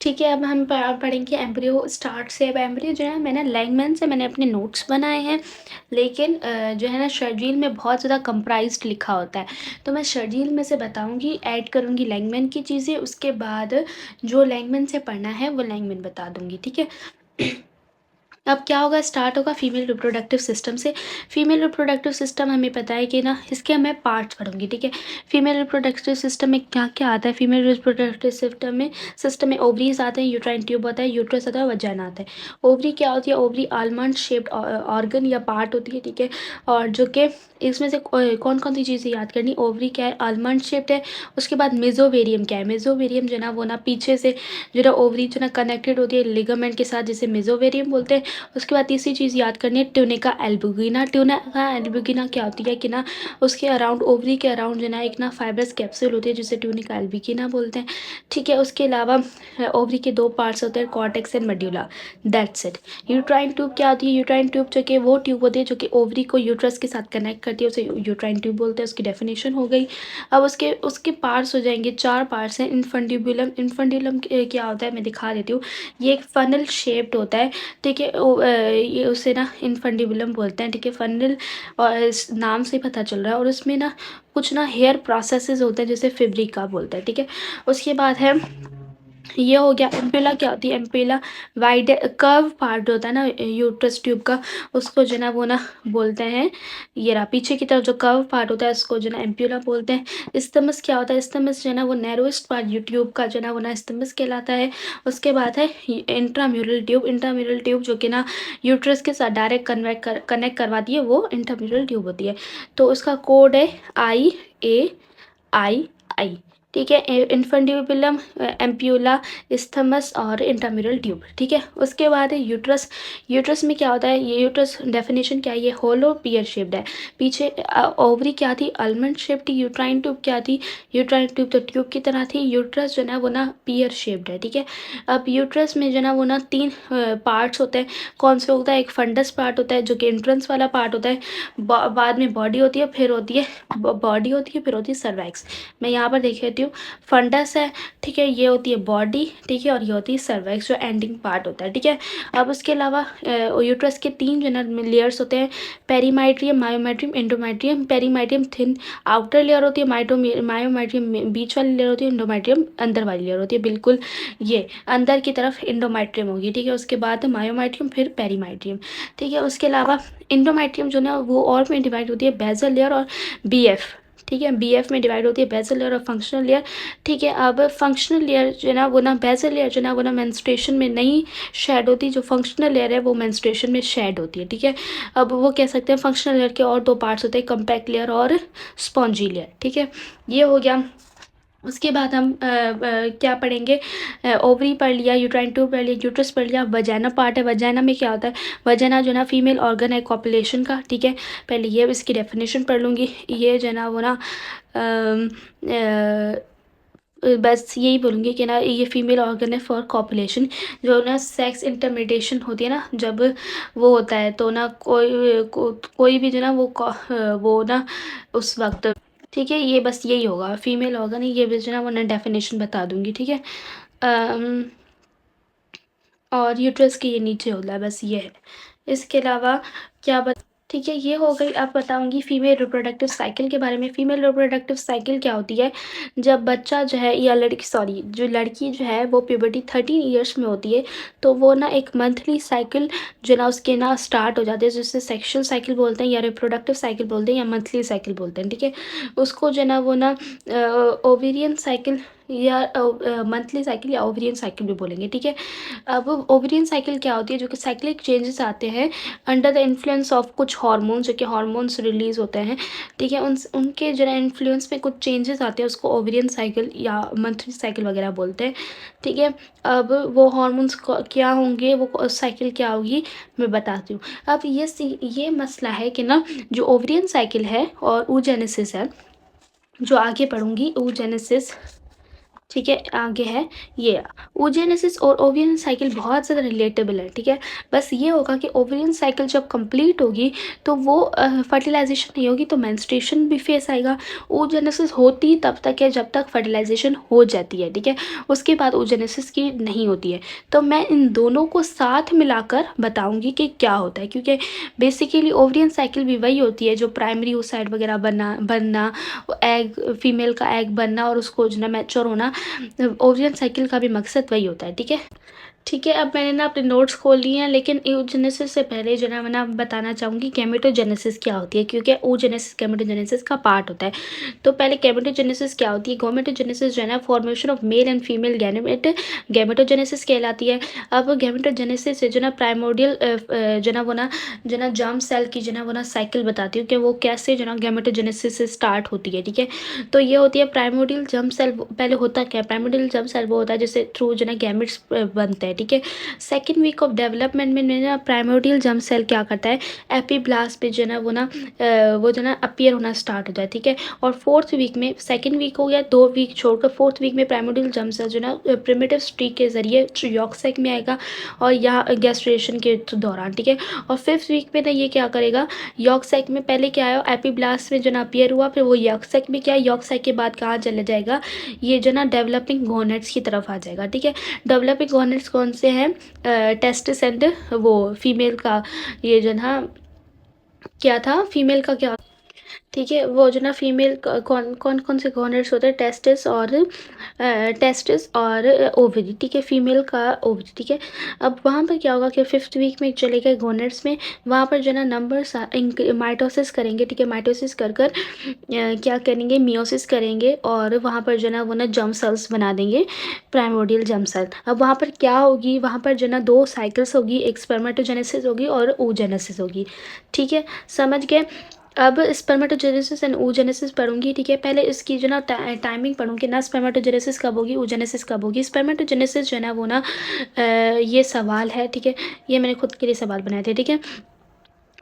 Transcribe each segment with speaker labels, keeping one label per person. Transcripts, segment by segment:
Speaker 1: ठीक है, अब हम पढ़ेंगे एम्ब्रियो स्टार्ट से। अब एम्ब्रियो जो है मैंने लैंगमैन से मैंने अपने नोट्स बनाए हैं, लेकिन जो है ना शेड्यूल में बहुत ज़्यादा कंप्राइज्ड लिखा होता है, तो मैं शेड्यूल में से बताऊंगी, ऐड करूंगी लैंगमैन की चीज़ें, उसके बाद जो लैंगमैन से पढ़ना है वो लैंगमैन बता दूंगी, ठीक है। अब क्या होगा, स्टार्ट होगा फीमेल रिप्रोडक्टिव सिस्टम से। फीमेल रिप्रोडक्टिव सिस्टम हमें पता है कि ना, इसके मैं पार्ट्स पढ़ूंगी, ठीक है। फीमेल रिप्रोडक्टिव सिस्टम में क्या क्या आता है, फीमेल रिप्रोडक्टिव सिस्टम में ओवरीज आते हैं, यूट्राइन ट्यूब आता है, यूट्रस आता है, वजाना आता है। ओवरी क्या होती है, ओवरी आलमंड शेप्ड ऑर्गन या पार्ट होती है, ठीक है। और जो कि इसमें से कौन कौन सी चीज़ें याद करनी, ओवरी क्या है, आलमंड शेप्ड है। उसके बाद मेजोवेरियम क्या है, मेजोवेरियम जो ना वो ना पीछे से जो ना ओवरी जो ना कनेक्टेड होती है लिगामेंट के साथ, जिसे मेजोवेरियम बोलते हैं। उसके बाद तीसरी चीज़ याद करनी है, ट्यूनिका एल्बुगिना। ट्यूनिका एल्बुगिना क्या होती है कि ना, उसके अराउंड ओवरी के अराउंड जो ना एक ना फाइब्रस कैप्सूल होती है, जिसे ट्यूनिका एल्बुगिना बोलते हैं, ठीक है। उसके अलावा ओवरी के दो पार्ट्स होते हैं, cortex and medulla, that's it. Uterine tube क्या होती है, यूट्राइन ट्यूब जो कि वो ट्यूब होती है जो कि ओवरी को यूट्रस के साथ कनेक्ट करती है, उसे यूट्राइन ट्यूब बोलते हैं। उसकी डेफिनेशन हो गई। अब उसके उसके पार्ट्स हो जाएंगे, चार पार्ट्स हैं। इन्फंडिबुलम, इन्फंडिबुलम क्या होता है मैं दिखा देती हूँ। ये एक फनल शेप्ड होता है, ठीक है। ये उसे ना इनफंडिबुलम बोलते हैं, ठीक है, फनल, और इस नाम से ही पता चल रहा है। और उसमें ना कुछ ना हेयर प्रोसेसेस होते हैं, जैसे फेब्रिका बोलते हैं, ठीक है। उसके बाद है, ये हो गया। एम्पेला क्या होती है, एम्पेला वाइड कर्व पार्ट होता है ना यूट्रस ट्यूब का, उसको जो ना वो ना बोलते हैं, ये रहा पीछे की तरफ जो कर्व पार्ट होता है उसको जो ना एम्प्यूला बोलते हैं। इस्थमस क्या होता है, इस्थमस जो ना वो नैरोएस्ट पार्ट ट्यूब का जो ना वो ना इस्थमस कहलाता है। उसके बाद है इंट्राम्यूरल ट्यूब, इंट्राम्यूरल ट्यूब जो कि ना यूट्रस के साथ डायरेक्ट कनेक्ट करवाती है, वो इंट्राम्यूरल ट्यूब होती है। तो उसका कोड है IAII, ठीक है। इन्फंडिबुलम, एम्प्यूला, इस्थमस और इंट्राम्यूरल ट्यूब, ठीक है। उसके बाद है यूट्रस। यूट्रस में क्या होता है, ये यूट्रस डेफिनेशन क्या है, ये होलो पियर शेप्ड है। पीछे ओवरी क्या थी, आलमंड शेप थी। यूट्राइन ट्यूब क्या थी, यूट्राइन ट्यूब तो ट्यूब की तरह थी। यूट्रस जो ना वो ना पियर शेप्ड है, ठीक है। अब यूट्रस में जो ना वो ना तीन पार्ट्स होते हैं। कौन से होता है, एक फंडस पार्ट होता है जो कि एंट्रेंस वाला पार्ट होता है, बाद में बॉडी होती है, फिर होती है बॉडी होती है, फिर होती है सर्वैक्स। मैं यहाँ पर देख लेती हूँ, फंडस है, ठीक है, ये होती है बॉडी, ठीक है, और ये होती है सर्वैक्स जो एंडिंग पार्ट होता है, ठीक है। अब उसके अलावा यूट्रस के तीन जनरल लेयर्स होते हैं, perimetrium, myometrium, endometrium. Perimetrium thin outer layer होती है, मायोमेट्रियम बीच वाली लेयर होती है, एंडोमेट्रियम अंदर वाली लेयर होती है, बिल्कुल ये अंदर की तरफ एंडोमेट्रियम होगी, ठीक है। उसके बाद मायोमेट्रियम, फिर पेरीमाइट्रियम, ठीक है। उसके अलावा एंडोमेट्रियम जो ना वो और में डिवाइड होती है, बेसल लेयर और BF, ठीक है। BF में डिवाइड होती है बेसल लेयर और फंक्शनल लेयर, ठीक है। अब फंक्शनल लेयर जो ना वो ना बेसल लेयर जो ना वो ना मेंस्ट्रुएशन में नहीं शेड होती, जो फंक्शनल लेयर है वो मेंस्ट्रुएशन में शेड होती है, ठीक है। अब वो कह सकते हैं फंक्शनल लेयर के और दो पार्ट्स होते हैं, कम्पैक्ट लेयर और स्पॉन्जी लेयर, ठीक है। ये हो गया। उसके बाद हम क्या पढ़ेंगे, ओवरी पढ़ लिया, यूट्राइन ट्यूब पढ़ लिया, यूट्रस पढ़ लिया। वजाना पार्ट है, वजाना में क्या होता है, वजाना जो ना फीमेल ऑर्गन है कॉपुलेशन का, ठीक है। पहले ये इसकी डेफिनेशन पढ़ लूँगी। ये जो ना वो ना अम, बस यही बोलूँगी कि ना ये फीमेल ऑर्गन है फॉर कॉपुलेशन। जो ना सेक्स इंटरमिडिएशन होती है ना, जब वो होता है तो ना कोई भी जो ना वो ना उस वक्त, ठीक है। ये बस यही होगा, फीमेल ऑर्गन है ये भी जो ना वो मैं डेफिनेशन बता दूंगी, ठीक है। अम, और यूट्रस के ये नीचे होता है, बस ये है। इसके अलावा क्या ठीक है, ये हो गई। अब बताऊंगी फीमेल रिप्रोडक्टिव साइकिल के बारे में। फीमेल रिप्रोडक्टिव साइकिल क्या होती है, जब बच्चा जो है या लड़की, सॉरी जो लड़की जो है वो प्यूबर्टी 13 ईयर्स में होती है, तो वो ना एक मंथली साइकिल जो ना उसके ना स्टार्ट हो जाते हैं, जिससे सेक्शुअल साइकिल बोलते हैं या रिप्रोडक्टिव साइकिल बोलते हैं या मंथली साइकिल बोलते हैं, ठीक है। उसको जो ना वो ना ओवेरियन साइकिल या मंथली साइकिल या ओवेरियन साइकिल भी बोलेंगे, ठीक है। अब ओवेरियन साइकिल क्या होती है, जो कि साइक्लिक चेंजेस आते हैं अंडर द इन्फ्लुएंस ऑफ कुछ हार्मोन्स, जो कि हार्मोन्स रिलीज होते हैं, ठीक है। उनके जो है इन्फ्लुएंस में कुछ चेंजेस आते हैं, उसको ओवेरियन साइकिल या मंथली साइकिल वगैरह बोलते हैं, ठीक है। अब वो हार्मोन्स क्या होंगे, वो साइकिल क्या होगी, मैं बताती हूँ। अब ये मसला है कि ना, जो ओवेरियन साइकिल है और oogenesis है, जो आगे पढ़ूंगी oogenesis, ठीक है, आगे है ये oogenesis और ओवियन साइकिल बहुत ज़्यादा रिलेटेबल है, ठीक है। बस ये होगा कि ओवियन साइकिल जब कंप्लीट होगी तो वो फर्टिलाइजेशन नहीं होगी तो मेंस्ट्रुएशन भी फेस आएगा। oogenesis होती तब तक है जब तक फर्टिलाइजेशन हो जाती है, ठीक है। उसके बाद oogenesis की नहीं होती है। तो मैं इन दोनों को साथ मिलाकर बताऊंगी कि क्या होता है, क्योंकि बेसिकली ओवरियन साइकिल भी वही होती है जो प्राइमरी oocyte वगैरह बनना, एग फीमेल का एग बनना और उसको जो ना मैच्योर होना, ओवरियन साइकिल का भी मकसद वही होता है, ठीक है। ठीक है, अब मैंने ना अपने नोट्स खोल लिए हैं, लेकिन oogenesis से पहले जो ना मैं ना बताना चाहूँगी गैमेटोजेनेसिस क्या होती है, क्योंकि oogenesis गैमेटोजेनेसिस का पार्ट होता है। तो पहले गैमेटोजेनेसिस क्या होती है? गैमेटोजेनेसिस जो है ना formation of male and female gamete gametogenesis कहलाती है। अब गैमेटोजेनेसिस से जो ना प्राइमोर्डियल जो ना जर्म सेल की जो ना वो ना साइकिल बताती हूँ कि वो कैसे जो ना गैमेटोजेनेसिस से स्टार्ट होती है, ठीक है। तो ये होती है प्राइमोर्डियल जर्म सेल। पहले होता क्या है? प्राइमोर्डियल जर्म सेल वो होता है जिससे थ्रू जो ना गैमेट्स बनते हैं, ठीक है। सेकेंड वीक ऑफ डेवलपमेंट में ना प्राइमोर्डियल जर्म सेल क्या करता है? एपीब्लास्ट पे जो ना वो जो ना अपीयर होना स्टार्ट होता है, ठीक है। और फोर्थ वीक में, सेकेंड वीक हो गया 2 वीक छोड़कर, फोर्थ वीक में प्राइमोर्डियल जर्म सेल जो ना प्रिमिटिव स्ट्रीक के जरिए यॉर्क साइक में आएगा और यहाँ गैस्ट्रेशन के दौरान, ठीक है। और फिफ्थ वीक में ना ये क्या करेगा? यॉर्क साइक में पहले क्या आया? एपीब्लास्ट में जो ना अपीयर हुआ, फिर वो यॉर्क साइक में क्या? यॉर्क साइक के बाद कहाँ चला जाएगा? ये जो ना डेवलपिंग गोनेट्स की तरफ आ जाएगा, ठीक है। डेवलपिंग गोनेट्स कौन से हैं? टेस्टिस एंड वो फीमेल का, ये जो ना क्या था फीमेल का क्या, ठीक है। वो जो ना फीमेल कौन कौन कौन से गॉनर्स होते हैं? टेस्टिस और ओवरी, ठीक है। फीमेल का ओवरी, ठीक है। अब वहाँ पर क्या होगा कि फिफ्थ वीक में चले गए गॉनर्स में, वहाँ पर जो ना नंबर्स माइटोसिस करेंगे, ठीक है। माइटोसिस कर क्या करेंगे? मियोसिस करेंगे और वहाँ पर जो ना वो ना जर्म सेल्स बना देंगे, प्राइमोर्डियल जर्म सेल। अब वहाँ पर क्या होगी? वहाँ पर जो ना 2 साइकिल्स होगी, एक स्पर्मेटोजेनेसिस होगी और oogenesis होगी, ठीक है। समझ गए? अब स्पर्मेटोजेनेसिस एंड oogenesis पढ़ूंगी, ठीक है। पहले इसकी जो ना टाइमिंग पढ़ूंगी ना, स्पर्मेटोजेनेसिस कब होगी, oogenesis कब होगी। स्पर्मेटोजेनेसिस जो है ना वो ना ये सवाल है, ठीक है। ये मैंने खुद के लिए सवाल बनाए थे, ठीक है।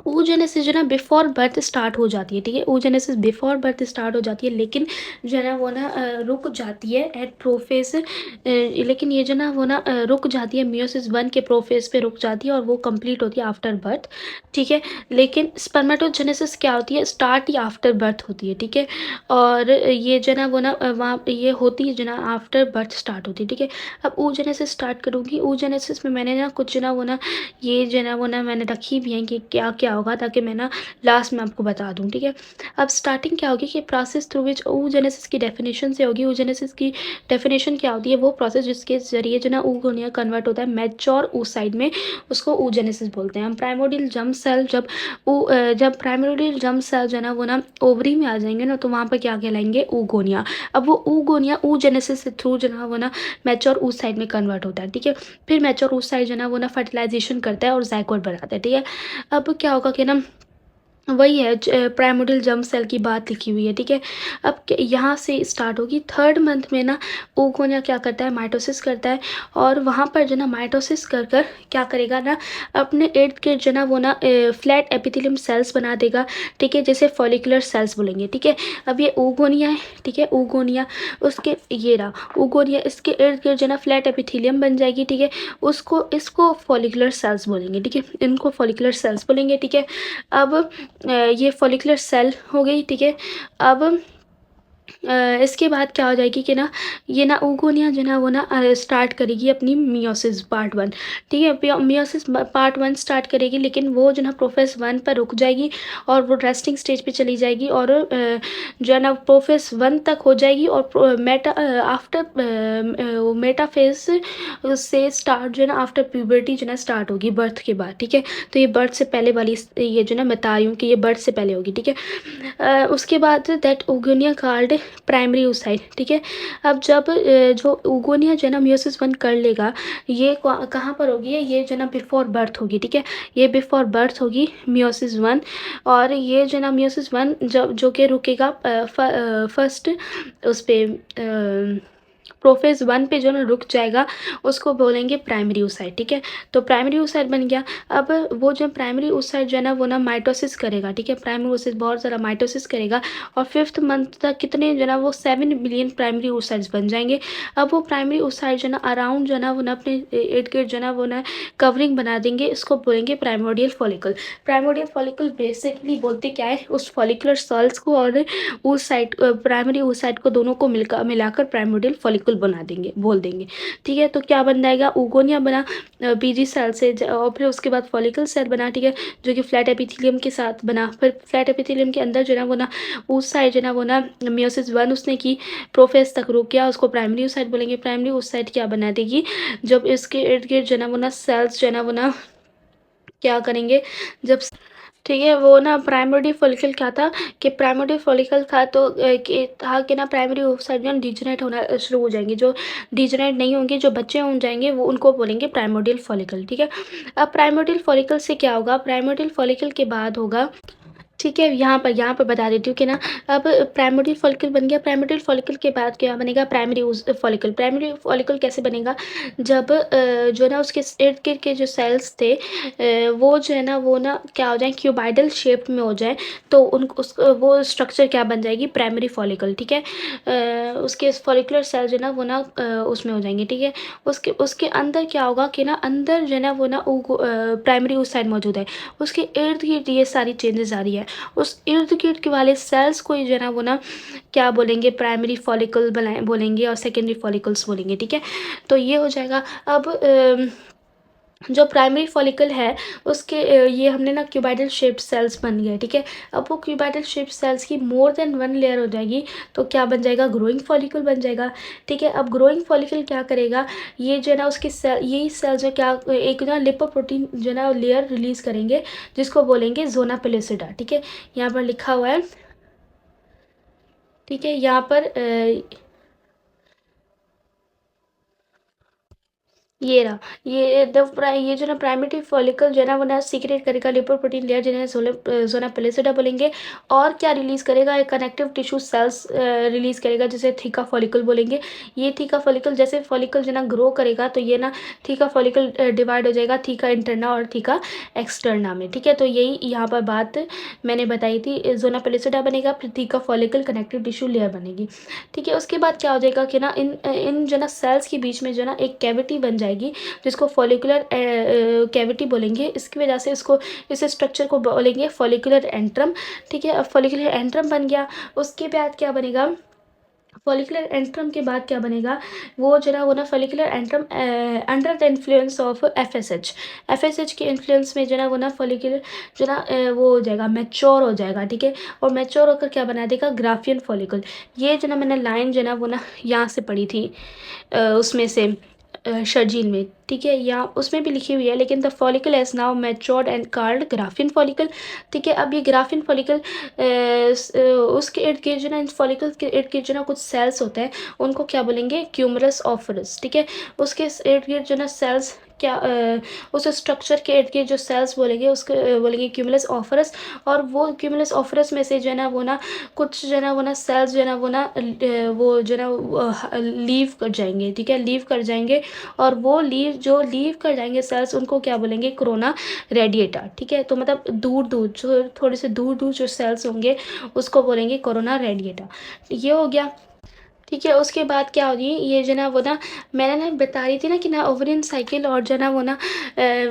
Speaker 1: oogenesis जो ना बिफोर बर्थ स्टार्ट हो जाती है, ठीक है। oogenesis बिफोर बर्थ स्टार्ट हो जाती है, लेकिन जो है ना वो ना रुक जाती है एट प्रोफेस, लेकिन ये जो ना वो ना रुक जाती है मियोसिस 1 के प्रोफेस पे रुक जाती है और वो कंप्लीट होती है आफ्टर बर्थ, ठीक है। लेकिन स्पर्मेटोजेनेसिस क्या होती है? स्टार्ट ही आफ्टर बर्थ होती है, ठीक है। और ये जो ना वो ना वहाँ ये होती है जो ना आफ्टर बर्थ स्टार्ट होती है, ठीक है। अब oogenesis स्टार्ट करूँगी। oogenesis में मैंने ना कुछ ना वो ना ये जो ना वो ना मैंने रखी भी है कि क्या क्या होगा, ताकि मैं ना लास्ट में आपको बता दूँ, ठीक है। अब स्टार्टिंग क्या होगी कि प्रोसेस थ्रू विच oogenesis की डेफिनेशन से होगी। oogenesis की डेफिनेशन क्या होती है? वो प्रोसेस जिसके जरिए जो ना oogonia कन्वर्ट होता है मैच्योर oocyte में, उसको oogenesis बोलते हैं। हम प्राइमोर्डियल जर्म सेल जब प्राइमोर्डियल जर्म सेल जो है ना वो ना ओवरी में आ जाएंगे ना, तो वहाँ पर क्या कहलाएंगे? oogonia। अब वो oogonia oogenesis से थ्रू जो ना वो ना मैच्योर oocyte में कन्वर्ट होता है, ठीक है। फिर मैच्योर oocyte जो ना वो ना फर्टिलाइजेशन करता है और ज़ाइगोट बनाता है, ठीक है। अब क्या होगा कि ना वही है प्राइमोर्डियल जर्म सेल की बात लिखी हुई है, ठीक है। अब यहाँ से स्टार्ट होगी थर्ड मंथ में ना oogonia क्या करता है? माइटोसिस करता है और वहाँ पर जो ना माइटोसिस कर क्या करेगा ना, अपने इर्द गिर्द जो ना वो ना फ्लैट एपिथेलियम सेल्स बना देगा, ठीक है, जैसे फॉलिकुलर सेल्स बोलेंगे, ठीक है। अब ये oogonia है, ठीक है। oogonia उसके ये रहा oogonia, इसके इर्द गिर्द जो ना फ्लैट एपिथेलियम बन जाएगी, ठीक है। इसको फॉलिकुलर सेल्स बोलेंगे, ठीक है। इनको फॉलिकुलर सेल्स बोलेंगे, ठीक है। अब ये फॉलिकुलर सेल हो गई, ठीक है। अब इसके बाद क्या हो जाएगी कि ना ये ना oogonia जो ना वो ना स्टार्ट करेगी अपनी मियोसिस पार्ट 1, ठीक है। मियोसिस पार्ट 1 स्टार्ट करेगी, लेकिन वो जो ना प्रोफेस 1 पर रुक जाएगी और वो रेस्टिंग स्टेज पे चली जाएगी और जो है ना प्रोफेस 1 तक हो जाएगी और मेटाफेज से स्टार्ट जो है ना आफ्टर प्यूबर्टी जो ना स्टार्ट होगी बर्थ के बाद, ठीक है। तो ये बर्थ से पहले वाली ये जो ना बता रही हूँ कि ये बर्थ से पहले होगी, ठीक है। उसके बाद that oogonia card primary oocyte, ठीक है। अब जब जो oogonia जो है ना मियोसिस 1 कर लेगा, ये कहाँ पर होगी? ये जो ना बिफोर बर्थ होगी, ठीक है। ये बिफोर बर्थ होगी मियोसिस 1, और ये जो ना मियोसिस 1 जब जो कि रुकेगा फर्स्ट उस पे प्रोफेज़ 1 पे जो ना रुक जाएगा उसको बोलेंगे प्राइमरी oocyte, ठीक है। तो प्राइमरी oocyte बन गया। अब वो जो प्राइमरी oocyte जो है ना वो ना माइटोसिस करेगा, ठीक है। प्राइमरी oocyte बहुत सारा माइटोसिस करेगा और 5th मंथ तक कितने जो है ना वो 7 बिलियन प्राइमरी oocytes बन जाएंगे। अब वो प्राइमरी oocyte जो है ना अराउंड जो है ना वो ना अपने इर्द गिर्द जो है ना वो ना कवरिंग बना देंगे, इसको बोलेंगे primordial follicle. Primordial follicle basically बोलते क्या है, उस फॉलिकुलर सेल्स को और oocyte प्राइमरी oocyte को दोनों को मिलाकर प्राइमोर्डियल फॉलिकल बना देंगे, बोल देंगे, ठीक है। तो क्या बन जाएगा, उगोनिया बना पीजी सेल से और फिर उसके बाद फॉलिकल सेल बना, ठीक है, जो कि फ्लैट एपिथेलियम के साथ बना। फिर फ्लैट एपिथेलियम के अंदर जो है ना वो ना उस साइड जो है ना वो ना मियोसिस 1 उसने की, प्रोफेज तक रुक गया, उसको प्राइमरी oocyte बोलेंगे। प्राइमरी oocyte क्या बना देगी, जब इसके इर्द गिर्द जो है ना वो ना सेल्स जो है ना वो ना क्या करेंगे, जब ठीक है, वो ना प्राइमरी फॉलिकल क्या था कि प्राइमरी फॉलिकल था तो कि ना प्राइमरी oocyte जो डिजनरेट होना शुरू हो जाएंगे। जो डिजनरेट नहीं होंगे, जो बच्चे हो जाएंगे, वो उनको बोलेंगे प्राइमोर्डियल फॉलिकल, ठीक है। अब प्राइमोर्डियल फॉलिकल से क्या होगा, प्राइमोर्डियल फॉलिकल के बाद होगा, ठीक है, यहाँ पर बता देती हूँ कि ना अब प्राइमोर्डियल फॉलिकल बन गया। प्राइमोर्डियल फॉलिकल के बाद क्या बनेगा, प्राइमरी फॉलिकल। प्राइमरी फॉलिकल कैसे बनेगा, जब जो है ना उसके इर्द गिर्द के जो सेल्स थे वो जो है ना वो ना क्या हो जाए, क्यूबाइडल शेप में हो जाए, तो उन उस वो स्ट्रक्चर क्या बन जाएगी, प्राइमरी फॉलिकल, ठीक है। उसके फॉलिकुलर सेल जो है ना वो ना उसमें हो जाएंगे, ठीक है। उसके उसके अंदर क्या होगा कि ना अंदर जो है ना वो ना प्राइमरी oocyte मौजूद है, उसके इर्द गिर्द ये सारी चेंजेस आ रही है। उस इर्द गिर्द के वाले सेल्स को ही जो है ना वो ना क्या बोलेंगे, प्राइमरी फॉलिकल बनाए बोलेंगे और सेकेंडरी फॉलिकल्स बोलेंगे, ठीक है। तो ये हो जाएगा। अब जो प्राइमरी फॉलिकल है उसके ये हमने ना क्यूबाइडल शेप्ड सेल्स बन गए, ठीक है। अब वो क्यूबाइडल शेप्ड सेल्स की मोर देन 1 लेयर हो जाएगी, तो क्या बन जाएगा, ग्रोइंग फॉलिकल बन जाएगा, ठीक है। अब ग्रोइंग फॉलिकल क्या करेगा, ये जो है ना उसके सेल, यही सेल जो क्या एक ना लिपोप्रोटीन जो है ना लेयर रिलीज करेंगे, जिसको बोलेंगे जोना पेलोसिडा, ठीक है। यहाँ पर लिखा हुआ है, ठीक है, यहाँ पर ये रहा, ये जो ना प्राइमरी फॉलिकल जो है ना वो ना सीक्रेट करेगा लिपोप्रोटीन लेयर, जिन्हें जोना पेलिसिडा बोलेंगे। और क्या रिलीज करेगा, एक कनेक्टिव टिश्यू सेल्स रिलीज करेगा, जिसे थीका फॉलिकल बोलेंगे। ये थीका फॉलिकल, जैसे फॉलिकल जो ना ग्रो करेगा तो ये ना थीका फॉलिकल डिवाइड हो जाएगा थीका इंटरना और थीका एक्सटर्ना में, ठीक है। तो यही यहाँ पर बात मैंने बताई थी, जोना पेलिसिडा बनेगा, फिर theca follicle connective tissue layer बनेगी, ठीक है। उसके बाद क्या हो जाएगा कि ना इन इन जो ना सेल्स के बीच में जो ना एक कैविटी बन जाएगी, जिसको फॉलिकुलर कैविटी बोलेंगे। इसकी वजह से इसको इस स्ट्रक्चर को बोलेंगे फॉलिकुलर एंट्रम, ठीक है। अब फॉलिकुलर एंट्रम बन गया, उसके बाद क्या बनेगा, फॉलिकुलर एंट्रम के बाद क्या बनेगा, वो जरा वो ना follicular antrum under the influence of FSH के इन्फ्लुएंस में जो ना वो ना फॉलिकुलर जो ना वो हो जाएगा, मैच्योर हो जाएगा, ठीक है। और मैच्योर होकर क्या बना देगा, ग्राफियन फॉलिकल। ये जो ना मैंने लाइन जो ना वो ना यहाँ से पढ़ी थी उसमें से शर्जील में, ठीक है, या उसमें भी लिखी हुई है, लेकिन the follicle is now matured and called Graafian follicle, ठीक है। अब ये ग्राफिन फॉलिकल उसके इर्द गिर्द जो ना इन फॉलिकल के इर्द गिर्द जो ना कुछ सेल्स होते हैं, उनको क्या बोलेंगे, क्यूमरस ऑफरस, ठीक है। उसके इर्द गिर्द जो ना सेल्स क्या उस स्ट्रक्चर के इर्द गिर्द जो सेल्स बोलेंगे उसको बोलेंगे क्यूमुलस ऑफरस। और वो क्यूमुलस ऑफरस में से जो है ना वो ना कुछ जो है ना वो ना सेल्स जो है ना वो ना वो जो है ना लीव कर जाएंगे, ठीक है, लीव कर जाएंगे। और वो लीव कर जाएंगे सेल्स, उनको क्या बोलेंगे, कोरोना रेडिएटा, ठीक है। तो मतलब दूर दूर जो थोड़े से दूर दूर जो सेल्स होंगे उसको बोलेंगे कोरोना रेडिएटा, ये हो गया, ठीक है। उसके बाद क्या होगी, ये जो ना वो ना मैंने ना बता रही थी ना कि ना ओवरियन साइकिल और जो ना वो ना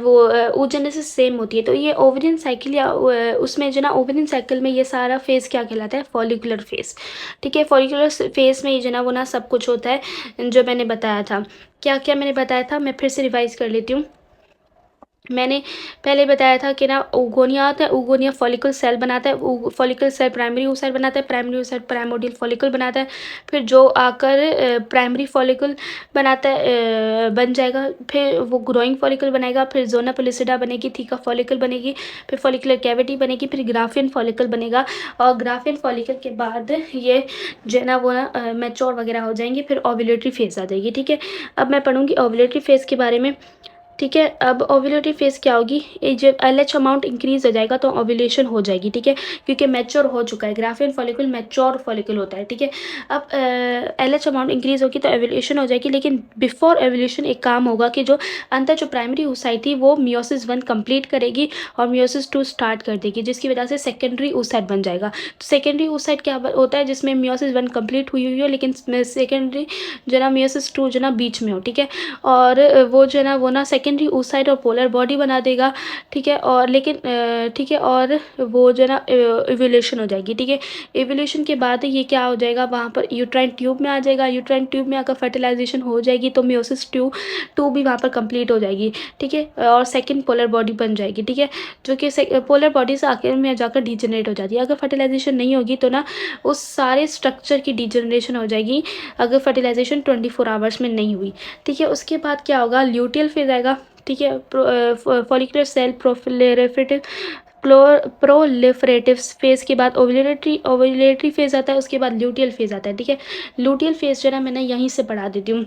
Speaker 1: वो oogenesis सेम होती है। तो ये ओवरियन साइकिल या उसमें जो ना ओवरियन साइकिल में ये सारा फेज़ क्या कहलाता है, फॉलिकुलर फेज़, ठीक है। फॉलिकुलर फेज़ में ये जो ना वो ना सब कुछ होता है जो मैंने बताया था। क्या क्या मैंने बताया था, मैं फिर से रिवाइज कर लेती हूँ। मैंने पहले बताया था कि ना उगोनिया आता है, उगोनिया फॉलिकल सेल बनाता है, फॉलिकल सेल प्राइमरी oocyte बनाता है, प्राइमरी oocyte प्राइमोर्डियल फॉलिकल बनाता है, फिर जो आकर प्राइमरी फॉलिकल बनाता है बन जाएगा, फिर वो ग्रोइंग फॉलिकल बनाएगा, फिर जोना पेलिसिडा बनेगी, थीका फॉलिकल बनेगी, फिर फॉलिकुलर कैविटी बनेगी, फिर ग्राफियन फॉलिकल बनेगा। और ग्राफियन फॉलिकल के बाद ये जो है ना वो ना मैच्योर वगैरह हो जाएंगे, फिर ओव्यूलेटरी फेज आ जाएगी, ठीक है। अब मैं पढ़ूंगी ओव्यूलेटरी फेज के बारे में, ठीक है। अब ओव्यूलेटरी फेज़ क्या होगी, ये जब एलएच अमाउंट इंक्रीज़ हो जाएगा तो ओव्यूलेशन हो जाएगी, ठीक है, क्योंकि मैच्योर हो चुका है। ग्राफियन फॉलिकल मैच्योर फॉलिकल होता है, ठीक है। अब एलएच अमाउंट इंक्रीज़ होगी तो ओव्यूलेशन हो जाएगी, लेकिन बिफोर ओव्यूलेशन एक काम होगा कि जो अंदर जो प्राइमरी oocyte थी वो मियोसिस 1 कंप्लीट करेगी और मियोसिस 2 स्टार्ट कर देगी, जिसकी वजह से सेकेंडरी oocyte बन जाएगा। तो सेकेंडरी oocyte क्या होता है, जिसमें मियोसिस 1 कंप्लीट हुई हो, लेकिन सेकेंडरी जो है ना मियोसिस 2 जो है ना बीच में हो, ठीक है। और वो जो है ना वो ना सेकेंडरी oocyte और पोलर बॉडी बना देगा, ठीक है। और लेकिन ठीक है, और वो जो है ना इवोल्यूशन हो जाएगी, ठीक है। इवोल्यूशन के बाद ये क्या हो जाएगा, वहाँ पर यूट्राइन ट्यूब में आ जाएगा। यूट्राइन ट्यूब में अगर फर्टिलाइजेशन हो जाएगी तो मियोसिस टू भी वहाँ पर कंप्लीट हो जाएगी, ठीक है। और सेकेंड पोलर बॉडी बन जाएगी, ठीक है, जो कि पोलर बॉडी से आखिर में जाकर डिजेनरेट हो जाती है। अगर फर्टिलाइजेशन नहीं होगी तो ना उस सारे स्ट्रक्चर की डिजेनरेशन हो जाएगी, अगर फर्टिलाइजेशन 24 आवर्स में नहीं हुई, ठीक है। उसके बाद क्या होगा, ल्यूटियल फेज आएगा, ठीक है। फॉलिकुलर सेल प्रोलिफरेटिव फेज के बाद ओव्यूलेटरी फेज आता है, उसके बाद ल्यूटियल फेज आता है, ठीक है। ल्यूटियल फेज जो है ना मैंने यहीं से पढ़ा देती हूँ,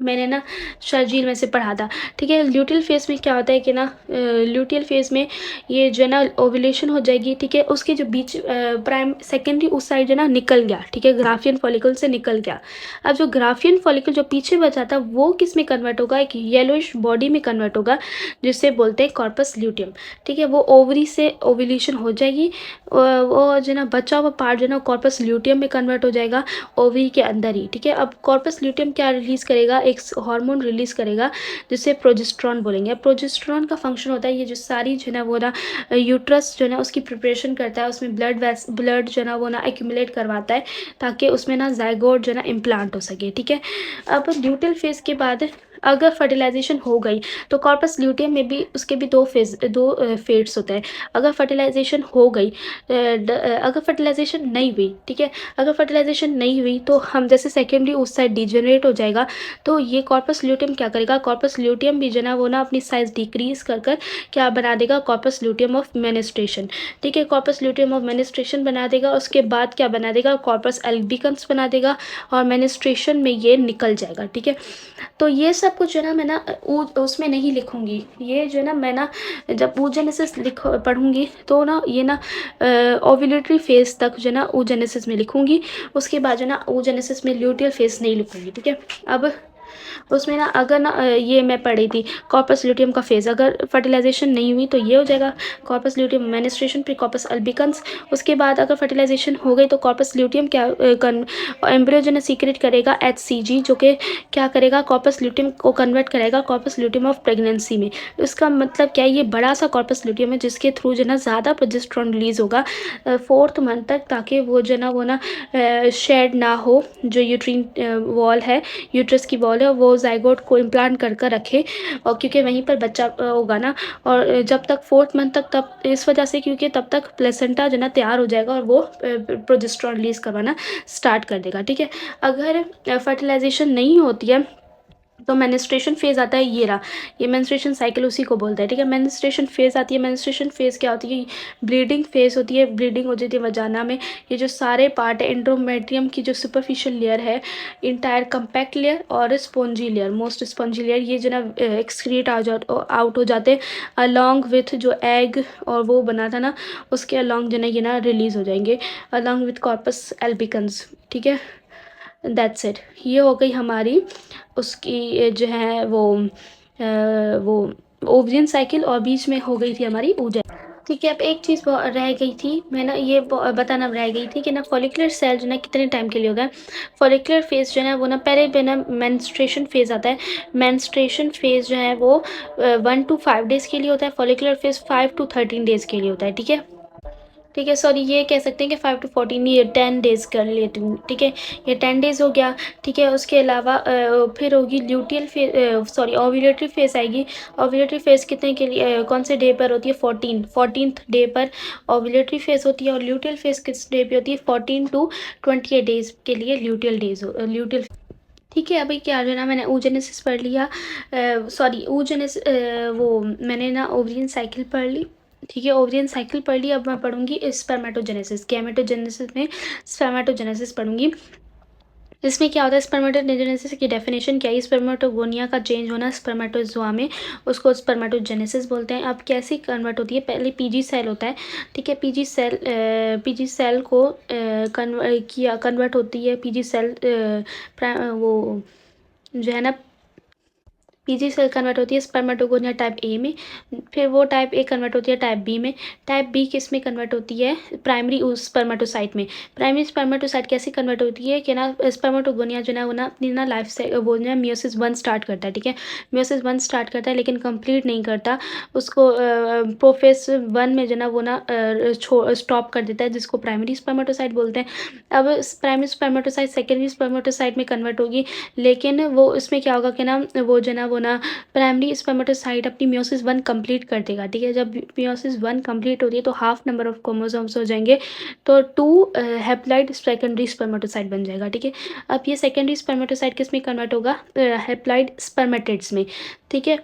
Speaker 1: मैंने ना शर्जील में से पढ़ा था, ठीक है। ल्यूटियल फेज़ में क्या होता है कि ना ल्यूटियल फेज़ में ये जो है ना ओव्यूलेशन हो जाएगी, ठीक है। उसके जो बीच प्राइम सेकेंडरी उस साइड जो है ना निकल गया, ठीक है, ग्राफियन फॉलिकल से निकल गया। अब जो ग्राफियन फॉलिकल जो पीछे बचा था वो किस में कन्वर्ट होगा, एक येलोइश बॉडी में कन्वर्ट होगा, जिसे बोलते हैं कॉर्पस ल्यूटियम, ठीक है। वो ओवरी से ओव्यूलेशन हो जाएगी, वो जो है ना बचा हुआ पार्ट जो है ना कॉर्पस ल्यूटियम में कन्वर्ट हो जाएगा ओवरी के अंदर ही, ठीक है। अब कॉर्पस ल्यूटियम क्या रिलीज़ करेगा, एक हार्मोन रिलीज़ करेगा जिसे प्रोजेस्टेरॉन बोलेंगे। अब प्रोजेस्टेरॉन का फंक्शन होता है, ये जो सारी जो है ना वो ना यूट्रस जो है ना उसकी प्रिपरेशन करता है, उसमें ब्लड जो है ना वो ना एक्यूमुलेट करवाता है, ताकि उसमें ना जाइगोट जो है ना इम्प्लांट हो सके, ठीक है। अब ल्यूटियल फेज़ के बाद अगर फर्टिलाइजेशन हो गई तो कॉर्पस ल्यूटियम में भी उसके भी दो फेट्स होते हैं। अगर फर्टिलाइजेशन हो गई अगर फर्टिलाइजेशन नहीं हुई, ठीक है, अगर फर्टिलाइजेशन नहीं हुई तो हम जैसे सेकेंडरी उस साइड डिजेनरेट हो जाएगा, तो ये कॉर्पस ल्यूटियम क्या करेगा, कॉर्पस ल्यूटियम भी जो ना वो ना अपनी साइज डिक्रीज कर कर क्या बना देगा, कॉर्पस ल्यूटियम ऑफ मेनिस्ट्रेशन, ठीक है। कॉर्पस ल्यूटियम ऑफ मेनिस्ट्रेशन बना देगा, उसके बाद क्या बना देगा, कॉर्पस एल्बिकन्स बना देगा और मेनिस्ट्रेशन में ये निकल जाएगा, ठीक है। तो ये सब कुछ जो है ना मैं ना उसमें नहीं लिखूंगी, ये जो है ना मैं ना जब oogenesis लिख पढ़ूंगी तो ना ये ना ओव्यूलेटरी फेज तक जो है ना oogenesis में लिखूंगी, उसके बाद जो है ना oogenesis में ल्यूटियल फेज नहीं लिखूंगी, ठीक है। अब उसमें ना अगर ना ये मैं पढ़ी थी कॉर्पस ल्यूटियम का फेज़, अगर फर्टिलाइजेशन नहीं हुई तो ये हो जाएगा कॉर्पस ल्यूटियम मेनिस्ट्रेशन, फिर कॉर्पस अल्बिकन्स। उसके बाद अगर फर्टिलाइजेशन हो गई तो कॉर्पस ल्यूटियम क्या एम्ब्रियो जो है सीक्रेट करेगा HCG, जो कि क्या करेगा, कॉर्पस ल्यूटियम को कन्वर्ट करेगा कॉर्पस ल्यूटियम ऑफ प्रेगनेंसी में। इसका मतलब क्या है, ये बड़ा सा कॉर्पस ल्यूटियम है जिसके थ्रू जो है ना ज़्यादा प्रोजेस्टेरॉन रिलीज होगा 4th मंथ तक, ताकि वो जो है ना वो ना शेड ना हो, जो यूट्रीन वॉल है, यूट्रस की वॉल है, वो जाइगोट को इम्प्लांट कर कर रखे, और क्योंकि वहीं पर बच्चा होगा ना, और जब तक 4th मंथ तक, तब इस वजह से क्योंकि तब तक प्लेसेंटा जो ना तैयार हो जाएगा और वो प्रोजेस्टेरॉन रिलीज करवाना स्टार्ट कर देगा, ठीक है। अगर फर्टिलाइजेशन नहीं होती है तो मेंस्ट्रुएशन फेज़ आता है, ये रहा, ये मेंस्ट्रुएशन साइकिल उसी को बोलते हैं, ठीक है। मेंस्ट्रुएशन फेज़ आती है, मेंस्ट्रुएशन फेज़ क्या होती है, ब्लीडिंग फेज़ होती है, ब्लीडिंग हो जाती है वजाना में। ये जो सारे पार्ट है, एंडोमेट्रियम की जो सुपरफिशियल लेयर है, इंटायर कंपैक्ट लेयर और spongy layer, most spongy layer, ये जो ना एक्सक्रीट आउट हो जाते हैं अलॉन्ग विथ जो एग और वो बना था ना, उसके अलॉन्ग जो ना ये ना रिलीज़ हो जाएंगे अलॉन्ग विथ कॉर्पस एल्बिकन्स, ठीक है। दैट्स इट, ये हो गई हमारी उसकी जो है वो ओवरियन साइकिल, और बीच में हो गई थी हमारी ऊजा, ठीक है। अब एक चीज़ रह गई थी, मैं ना ये बताना रह गई थी कि ना फॉलिकुलर सेल जो ना कितने टाइम के लिए होता है। फॉलिकुलर फेज़ जो है ना वो ना पहले ना मेंस्ट्रुएशन फेज़ आता है, मेंस्ट्रुएशन फेज़ जो है वो 1 to 5 डेज़ के लिए होता है, फॉलिकुलर फेज़ 5 to 13 डेज़ के लिए होता है, ठीक है। ठीक है, सॉरी, ये कह सकते हैं कि 5 to 14, ये 10 डेज़ कर लेती हूँ, ठीक है, ये 10 डेज़ हो गया, ठीक है। उसके अलावा फिर होगी luteal phase, sorry ovulatory phase आएगी। ओव्यूलेटरी फेज़ कितने के लिए कौन से डे पर होती है, 14th डे पर ओव्यूलेटरी फेज़ होती है, और ल्यूटियल फेज़ किस डे पे होती है, 14 to 28 डेज़ के लिए ल्यूटियल, ठीक है। अभी क्या जो है ना मैंने oogenesis पढ़ लिया, सॉरी वो मैंने ना ओवरियन साइकिल पढ़ ली, ठीक है, ओवरियन साइकिल पढ़ ली। अब मैं पढ़ूंगी स्पर्मेटोजेनेसिस, गैमेटोजेनेसिस में स्पर्मेटोजेनेसिस पढ़ूंगी। इसमें क्या होता है, स्पर्मेटोजेनेसिस की डेफिनेशन क्या है, स्पर्मेटोगोनिया का चेंज होना स्पर्मेटोजोआ में, उसको स्पर्मेटोजेनेसिस बोलते हैं। अब कैसी कन्वर्ट होती है, पहले पीजी सेल होता है, ठीक है, पीजी सेल को कन्वर्ट होती है, पीजी सेल वो जो है ना, पीजी सेल कन्वर्ट होती है स्पर्मेटोगोनिया टाइप ए में, फिर वो टाइप ए कन्वर्ट होती है टाइप बी में, टाइप बी किस में कन्वर्ट होती है, प्राइमरी स्पर्मेटोसाइट में। प्राइमरी स्पर्मेटोसाइट कैसे कन्वर्ट होती है कि ना, स्पर्मेटोगोनिया जो ना वो ना अपनी ना लाइफ से वो जो है मियोसिस वन स्टार्ट करता है, ठीक है, मियोसिस वन स्टार्ट करता है लेकिन कंप्लीट नहीं करता, उसको प्रोफेस वन में जो ना वो ना स्टॉप कर देता है, जिसको प्राइमरी स्पर्मेटोसाइट बोलते हैं। अब प्राइमरी स्पर्मेटोसाइट सेकेंडरी स्पर्मेटोसाइट में कन्वर्ट होगी, लेकिन वो इसमें क्या होगा कि ना वो ना प्राइमरी स्पर्मेटोसाइट अपनी मियोसिस वन कंप्लीट कर देगा, ठीक है, जब मियोसिस वन कंप्लीट होती है तो हाफ नंबर ऑफ क्रोमोसोम्स हो जाएंगे, तो 2 हैप्लॉइड सेकेंडरी स्पर्मेटोसाइट बन जाएगा, ठीक है। अब ये सेकेंडरी स्पर्मेटोसाइट किस में कन्वर्ट होगा, हैप्लॉइड स्पर्मेटिड्स में, ठीक है,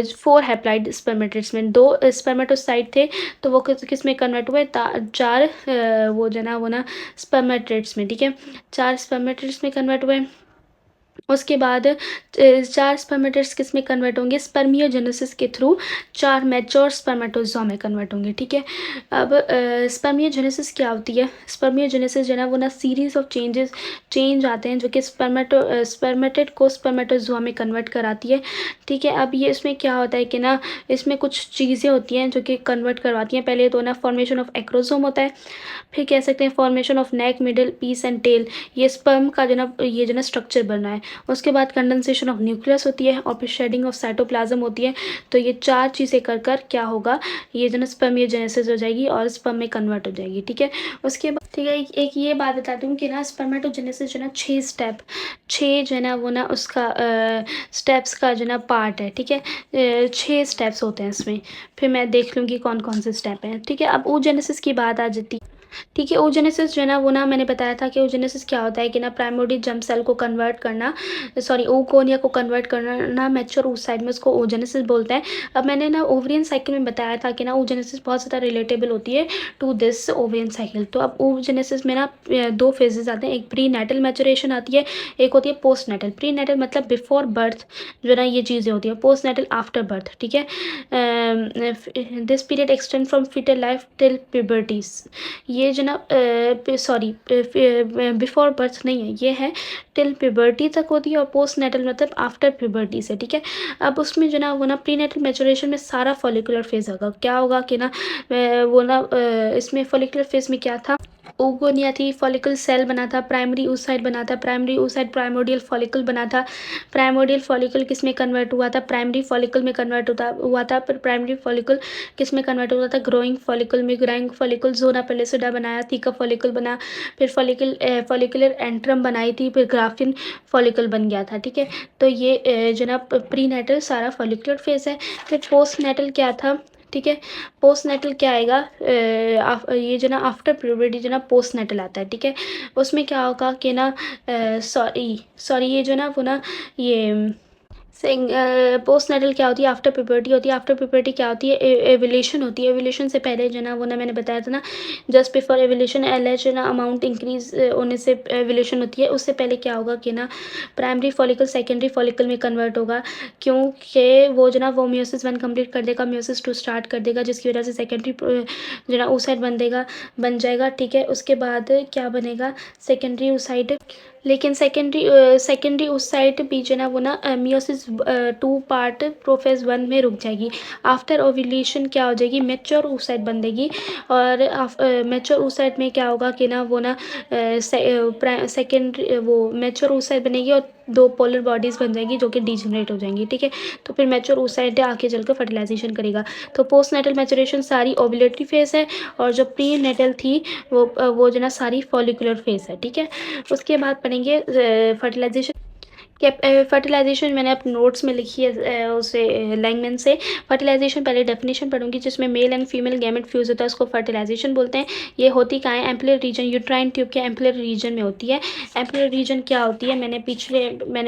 Speaker 1: 4 हैप्लॉइड स्पर्मेटिड्स में, 2 स्पर्मेटोसाइट थे तो वो किस में कन्वर्ट हुए, 4 वो ना स्पर्मेटिड्स में, ठीक है, 4 स्पर्मेटिड्स में कन्वर्ट हुए। उसके बाद 4 स्पर्मेटिड्स किस में कन्वर्ट होंगे, स्पर्मियोजेनेसिस के थ्रू 4 मैच्योर स्पर्मेटोज़ोआ में कन्वर्ट होंगे, ठीक है। अब स्पर्मियोजेनेसिस क्या होती है, स्पर्मियोजेनेसिस जो है ना वो ना सीरीज ऑफ चेंज आते हैं जो कि स्पर्मेटिड को स्पर्मेटोज़ोआ में कन्वर्ट कराती है, ठीक है। अब ये इसमें क्या होता है कि ना, इसमें कुछ चीज़ें होती हैं जो कि कन्वर्ट करवाती हैं। पहले तो ना फॉर्मेशन ऑफ एक्रोसोम होता है, फिर कह सकते हैं formation of neck, middle piece and tail, ये स्पर्म का जो ना स्ट्रक्चर बना है। उसके बाद कंडेंसेशन ऑफ न्यूक्लियस होती है और फिर शेडिंग ऑफ साइटोप्लाज्म होती है। तो ये 4 चीज़ें कर कर क्या होगा, ये जो ना स्पर्मियोजेनेसिस हो जाएगी और स्पर्म में कन्वर्ट हो जाएगी, ठीक है। उसके बाद ठीक है, एक ये बात बताती हूँ कि ना स्पर्मेटोजेनेसिस जो ना 6 जो है ना वो ना उसका स्टेप्स का जो ना पार्ट है, ठीक है, 6 स्टेप्स होते हैं इसमें, फिर मैं देख लूँगी कौन कौन से स्टेप हैं, ठीक है। अब oogenesis की बात आ जाती है, ठीक है। oogenesis जो है ना वो ना मैंने बताया था कि oogenesis क्या होता है कि ना प्राइमोर्डियल जर्म सेल को कन्वर्ट करना, सॉरी oogonia को कन्वर्ट करना ना मैच्योर oocyte में, उसको oogenesis बोलते हैं। अब मैंने ना ओवरियन साइकिल में बताया था कि ना oogenesis बहुत ज़्यादा रिलेटेबल होती है टू दिस ओवरियन साइकिल। तो अब oogenesis में ना 2 फेजेस आते हैं, एक प्री नेटल मैचुरेशन आती है, एक होती है पोस्ट नेटल। प्री नेटल मतलब बिफोर बर्थ जो ना ये चीज़ें होती है, पोस्ट नेटल आफ्टर बर्थ, ठीक है। This period extend from foetal life till puberties, ये जो ना सॉरी बिफोर बर्थ नहीं है, ये है टिल प्यूबर्टी तक होती है, और पोस्ट नेटल मतलब आफ्टर प्यूबर्टी से, ठीक है। अब उसमें जो ना वो ना प्री नेटल मैचुरेशन में सारा फॉलिकुलर फेज होगा, क्या होगा कि ना वो ना इसमें फॉलिकुलर फेज में क्या था, ओगोनिया थी, फॉलिकल सेल बना था, प्राइमरी oocyte बना था, प्राइमरी oocyte प्राइमोडियल फॉलिकल बना था, प्राइमोडियल फॉलिकल किस में कन्वर्ट हुआ था, प्राइमरी फॉलिकल में कन्वर्ट हुआ था, फिर प्राइमरी फॉलिकल किस में कन्वर्ट हुआ था, ग्रोइंग फॉलिकल में, ग्रोइंग फॉलिकल जोना पेलिसिडा बनाया, थीका फॉलिकल बना, फिर फॉलिकुलर एंट्रम बनाई थी, फिर ग्राफिन फॉलिकल बन गया था, ठीक है। तो ये जो ना प्री नेटल सारा फॉलिकुलर फेज है। फिर पोस्ट नेटल क्या था, ठीक है, पोस्ट नेटल क्या आएगा, ये जो ना आफ्टर प्यूबर्टी जो ना पोस्ट नेटल आता है, ठीक है। उसमें क्या होगा कि ना सॉरी ये जो ना वो ना ये पोस्ट नेटल क्या होती है, आफ्टर प्यूबर्टी होती है। आफ्टर प्यूबर्टी क्या होती है, एवोल्यूशन होती है। एवोल्यूशन से पहले जो ना वो ना मैंने बताया था ना, जस्ट बिफोर एवोल्यूशन एलएच ना अमाउंट इंक्रीज होने से एवोल्यूशन होती है। उससे पहले क्या होगा कि ना प्राइमरी फॉलिकल सेकेंडरी फॉलिकल में कन्वर्ट होगा, क्योंकि वो जो ना वो म्योसिस 1 कंप्लीट कर देगा, म्योसिस 2 स्टार्ट कर देगा, जिसकी वजह से सेकेंडरी जो ना oocyte बन जाएगा, ठीक है। उसके बाद क्या बनेगा, सेकेंडरी oocyte, लेकिन सेकेंडरी oocyte भी जो ना वो ना मियोसिस 2 पार्ट प्रोफेज 1 में रुक जाएगी। आफ्टर ओव्यूलेशन क्या हो जाएगी, मैच्योर oocyte बनेगी, और मैच्योर oocyte में क्या होगा कि ना वो ना सेकेंडरी वो मैच्योर oocyte बनेगी और 2 पोलर बॉडीज़ बन जाएगी जो कि डीजनरेट हो जाएंगी, ठीक है। तो फिर मैच्योर oocyte आके चलकर फर्टिलाइजेशन करेगा। तो पोस्ट नेटल मैचुरेशन सारी ओव्यूलेटरी फेज है, और जो प्री नेटल थी वो जो ना सारी फॉलिकुलर फेज है, ठीक है। उसके बाद पढ़ेंगे फर्टिलाइजेशन फर्टिलाइज़ेशन मैंने अपने नोट्स में लिखी है उसे लैंगमैन से। फर्टिलाइज़ेशन पहले डेफिनेशन पढ़ूँगी जिसमें male and female gamete fuse होता है, उसको फर्टिलाइज़ेशन बोलते हैं। ये होती कहाँ है? एम्पीरियल रीजन, यूट्राइन ट्यूब के एम्पीरियल रीजन में होती है। एम्पीरियल रीजन क्या होती है? मैंने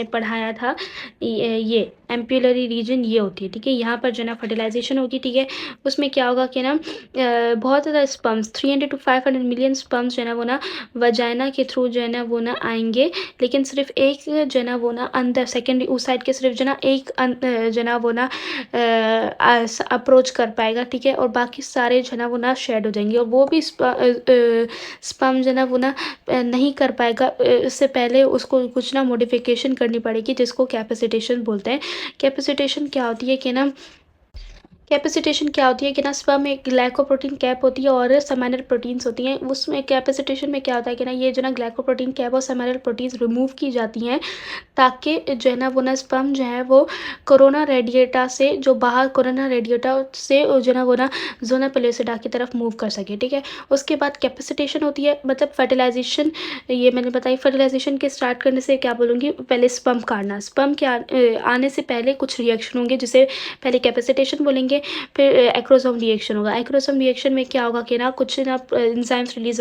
Speaker 1: पढ़ाया था ये एम्पिलरी रीजन ये होती है, ठीक है। यहाँ पर जो है ना फर्टिलाइज़ेशन होगी, ठीक है। उसमें क्या होगा कि ना बहुत ज़्यादा स्पर्म्स 300 to 500 मिलियन स्पर्म्स जो है ना वो ना वजाइना के थ्रू जो है ना वो ना आएंगे, लेकिन सिर्फ एक जो है ना वो ना अंदर सेकेंडरी उस साइड के सिर्फ जो ना एक जो है ना वो ना अप्रोच कर पाएगा, ठीक है। और बाकी सारे जो है ना वो ना शेड हो जाएंगे, और वो भी स्पर्म जो है ना वो ना नहीं कर पाएगा। इससे पहले उसको कुछ ना मॉडिफिकेशन करनी पड़ेगी जिसको कैपेसिटेशन बोलते हैं। कैपेसिटेशन क्या होती है कि ना कैपेसिटेशन क्या होती है कि ना स्पर्म में ग्लाइकोप्रोटीन कैप होती है और समाइनर प्रोटीन्स होती हैं। उसमें कैपेसिटेशन में क्या होता है कि ना ये जो ना ग्लाइकोप्रोटीन कैप और समाइनर प्रोटीन्स रिमूव की जाती हैं, ताकि जो है ना वो ना स्पर्म जो है वो कोरोना रेडिएटा से जो बाहर कोरोना रेडिएटा से जो ना वो ना जोना पेलोसिडा की तरफ मूव कर सके, ठीक है। उसके बाद कैपेसिटेशन होती है, मतलब फर्टिलाइजेशन ये मैंने बताई। फर्टिलाइजेशन के स्टार्ट करने से क्या बोलूँगी, पहले स्पर्म काढ़ना। स्पर्म के आने से पहले कुछ रिएक्शन होंगे जिसे पहले कैपेसिटेशन बोलेंगे, फिर एक्रोसोम रिएक्शन होगा। एक्रोसोम रिएक्शन में क्या होगा कि ना कुछ ना एंजाइम्स रिलीज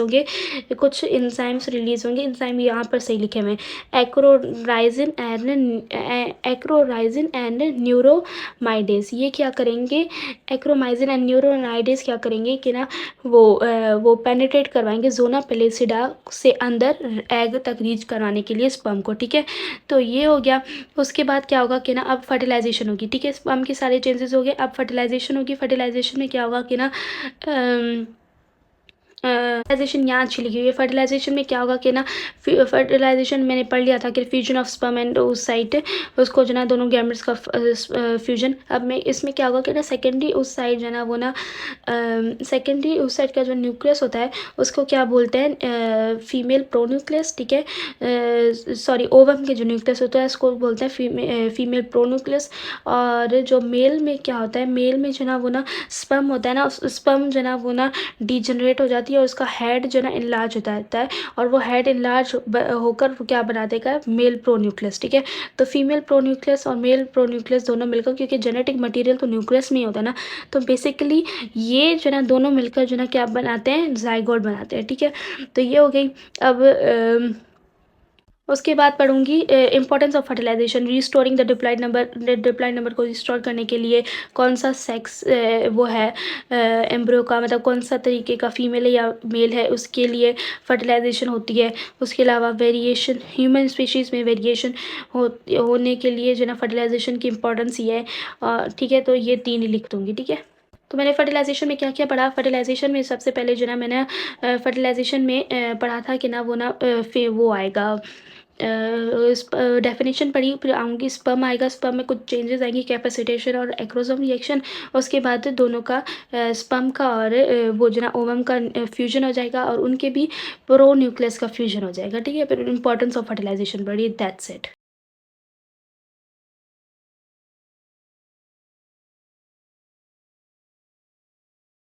Speaker 1: होंगे, एंजाइम यहाँ पर सही लिखे हुए हैं, एक्रोराइजिन एंड न्यूरोमाइडेस। ये क्या करेंगे, एक्रोमाइजिन एंड न्यूरोमाइडेस क्या करेंगे कि ना वो पेनिट्रेट करवाएंगे जोना पेलिसिडा से अंदर एग तक रीच करवाने के लिए स्पर्म को, ठीक है। तो ये हो गया। उसके बाद क्या होगा कि ना अब फर्टिलाइजेशन होगी, ठीक है। स्पर्म के सारे चेंजेस हो गए, अब फर्टिलाइजेशन होगी। फर्टिलाइजेशन में क्या होगा कि ना फर्टिलाइजेशन यहाँ अच्छी लिखी हुई है। फर्टिलाइजेशन में क्या होगा कि ना फर्टिलाइजेशन मैंने पढ़ लिया था कि फ्यूजन ऑफ स्पर्म एंड उस साइड उसको जो ना दोनों गैमेट्स का फ्यूजन। अब मैं इसमें क्या होगा कि ना सेकेंडरी उस साइड जो ना वो ना सेकेंडरी उस साइड का जो न्यूक्लियस होता है उसको क्या बोलते हैं, फीमेल प्रोन्यूक्लियस, ठीक है। सॉरी, ओवम के जो न्यूक्लियस होता है उसको बोलते हैं फीमेल प्रोन्यूक्लियस। और जो मेल में क्या होता है, मेल में जो ना वो ना स्पर्म होता है ना, स्पर्म जो ना वो ना डिजनरेट हो जाती है और उसका हेड जो ना इनलार्ज हो जाता है, और वो हेड इनलार्ज होकर वो क्या बना देगा, मेल प्रोन्यूक्लियस, ठीक है। तो फीमेल प्रोन्यूक्लियस और मेल प्रोन्यूक्लियस दोनों मिलकर, क्योंकि जेनेटिक मटेरियल तो न्यूक्लियस में ही होता है ना, तो बेसिकली ये जो ना दोनों मिलकर जो ना क्या बनाते हैं, जाइगोट बनाते हैं, ठीक है। तो ये हो गई। अब उसके बाद पढ़ूंगी importance of fertilisation, restoring the diploid number को रिस्टोर करने के लिए कौन सा सेक्स वो है एम्ब्रियो का, मतलब कौन सा तरीके का फीमेल है या मेल है, उसके लिए फर्टिलाइजेशन होती है। उसके अलावा वेरिएशन, ह्यूमन स्पीशीज़ में वेरिएशन होने के लिए जो ना फर्टिलाइजेशन की इंपॉर्टेंस ये है, ठीक है। तो ये 3 ही लिख दूँगी, ठीक है। तो मैंने फर्टिलाइजेशन में क्या क्या पढ़ा, फर्टिलाइजेशन में सबसे पहले जो ना मैंने फर्टिलाइजेशन में पढ़ा था कि ना वो ना फिर वो आएगा, डेफिनेशन पढ़ी, फिर आऊँगी स्पर्म आएगा। स्पर्म में कुछ चेंजेस आएंगी, कैपेसिटेशन और एक्रोसोम रिएक्शन। उसके बाद दोनों का स्पर्म का और वो जो ना ओवम का फ्यूजन हो जाएगा, और उनके भी प्रो न्यूक्लियस का फ्यूजन हो जाएगा, ठीक है। फिर इंपॉर्टेंस ऑफ फर्टिलाइजेशन पढ़ी, दैट्स इट।